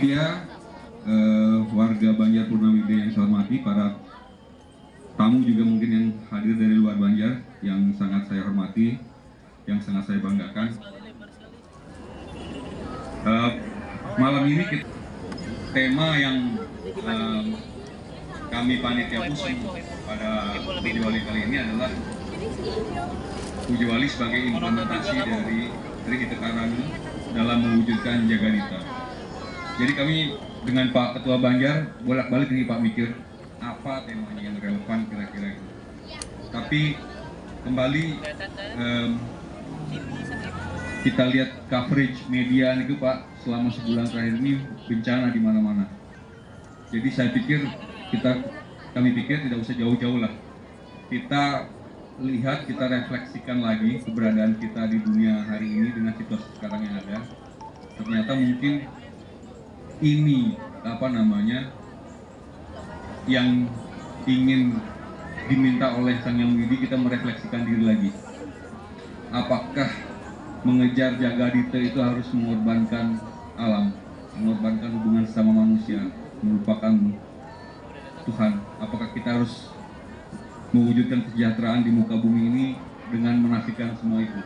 Dia warga Banjar Purnamida yang saya hormati, para tamu juga mungkin yang hadir dari luar Banjar yang sangat saya hormati, yang sangat saya banggakan. Malam ini tema yang kami panitia pusing pada Puja Wali kali ini adalah Puja Wali sebagai implementasi dari Trihita Karana dalam mewujudkan Jagadita. Jadi kami dengan Pak Ketua Banjar bolak-balik nih Pak mikir apa temanya yang relevan kira-kira itu. Tapi kembali kita lihat coverage media itu Pak selama sebulan terakhir ini bencana di mana-mana. Jadi saya pikir kami pikir tidak usah jauh-jauh lah. Kita lihat, kita refleksikan lagi keberadaan kita di dunia hari ini dengan situasi sekarang yang ada. Ternyata mungkin ini yang ingin diminta oleh Sang Hyang Widi, kita merefleksikan diri lagi. Apakah mengejar Jagadita itu harus mengorbankan alam, mengorbankan hubungan sama manusia, melupakan Tuhan? Apakah kita harus mewujudkan kesejahteraan di muka bumi ini dengan menafikan semua itu?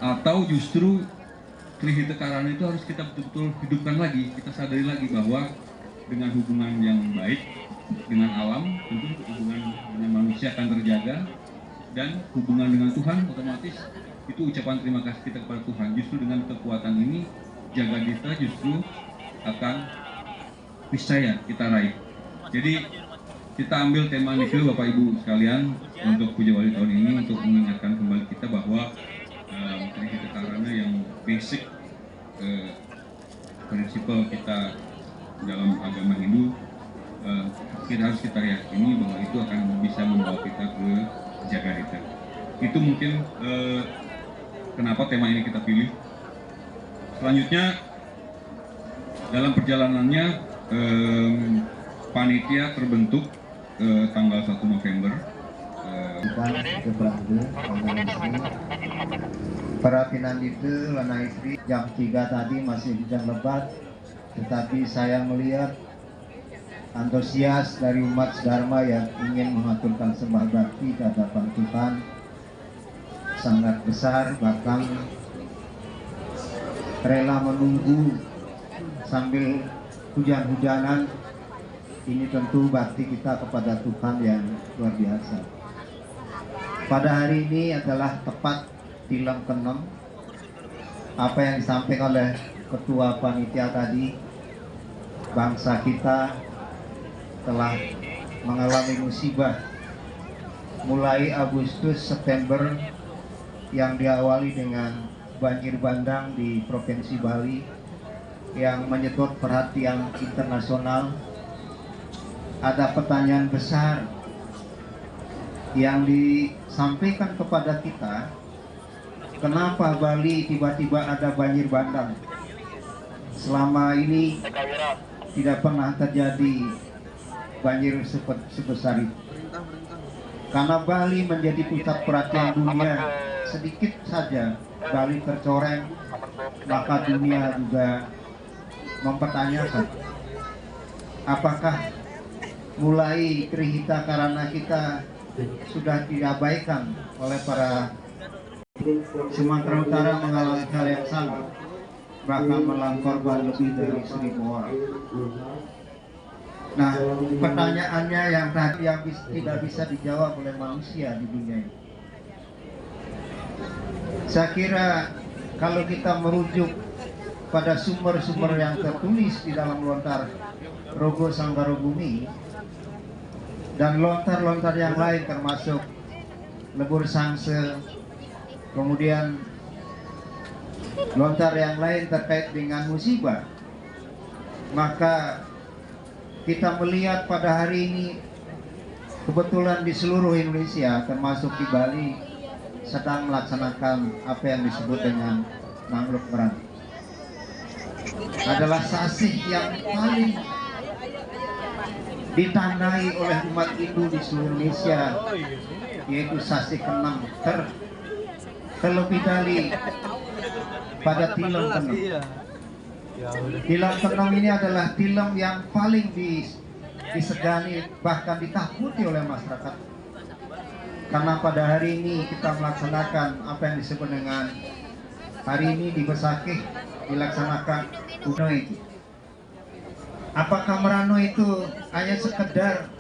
Atau justru Trihita Karana itu harus kita betul-betul hidupkan lagi, kita sadari lagi bahwa dengan hubungan yang baik dengan alam, tentu hubungan dengan manusia akan terjaga, dan hubungan dengan Tuhan otomatis itu ucapan terima kasih kita kepada Tuhan. Justru dengan kekuatan ini Jagadita justru akan niscaya kita raih. Jadi kita ambil tema ini Bapak Ibu sekalian untuk Puja Wali tahun ini untuk mengingatkan kembali kita bahwa Trihita Karana yang basic prinsipal kita dalam agama Hindu, kita harus kita yakini bahwa itu akan bisa membawa kita ke Jagadita. Itu mungkin kenapa tema ini kita pilih. Selanjutnya dalam perjalanannya panitia terbentuk tanggal 1 November. Para pinanditu lana istri jam 3 tadi masih hujan lebat, tetapi saya melihat antusias dari umat Dharma yang ingin mengaturkan sembah bakti di hadapan Tuhan sangat besar, bahkan rela menunggu sambil hujan-hujanan. Ini tentu bakti kita kepada Tuhan yang luar biasa. Pada hari ini adalah tepat tilam ke-6 apa yang disampaikan oleh Ketua Panitia tadi. Bangsa kita telah mengalami musibah mulai Agustus September yang diawali dengan banjir bandang di Provinsi Bali yang menyedot perhatian internasional. Ada pertanyaan besar yang disampaikan kepada kita, kenapa Bali tiba-tiba ada banjir bandang? Selama ini tidak pernah terjadi banjir sebesar itu. Karena Bali menjadi pusat perhatian dunia, sedikit saja Bali tercoreng, maka dunia juga mempertanyakan apakah mulai Trihita Karana kita sudah diabaikan oleh para. Sumatera Utara mengalami hal yang sama, bahkan menelan korban lebih dari 1.000 orang. Nah, pertanyaannya yang tadi yang tidak bisa dijawab oleh manusia di dunia ini. Saya kira kalau kita merujuk pada sumber-sumber yang tertulis di dalam lontar Rogo Sanggaro Bumi dan lontar-lontar yang lain termasuk Lebur Sangse, kemudian lontar yang lain terkait dengan musibah, maka kita melihat pada hari ini kebetulan di seluruh Indonesia termasuk di Bali sedang melaksanakan apa yang disebut dengan mangrove merah. Adalah sasih yang paling ditandai oleh umat Hindu di seluruh Indonesia, yaitu sasih ke-6 terlebih dari pada tilam ke-6. Tilam Tenung ini adalah tilam yang paling disegani, bahkan ditakuti oleh masyarakat. Karena pada hari ini kita melaksanakan apa yang disebut dengan hari ini di Besakih dilaksanakan Uno itu. Apakah Merano itu hanya sekedar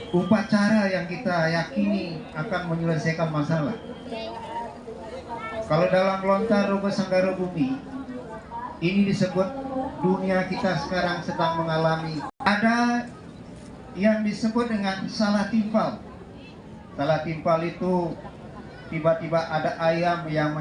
upacara yang kita yakini akan menyelesaikan masalah? Kalau dalam lontar Rogo Sanggaro Bumi, ini disebut dunia kita sekarang sedang mengalami, ada yang disebut dengan salah timpal. Salah timpal itu tiba-tiba ada ayam yang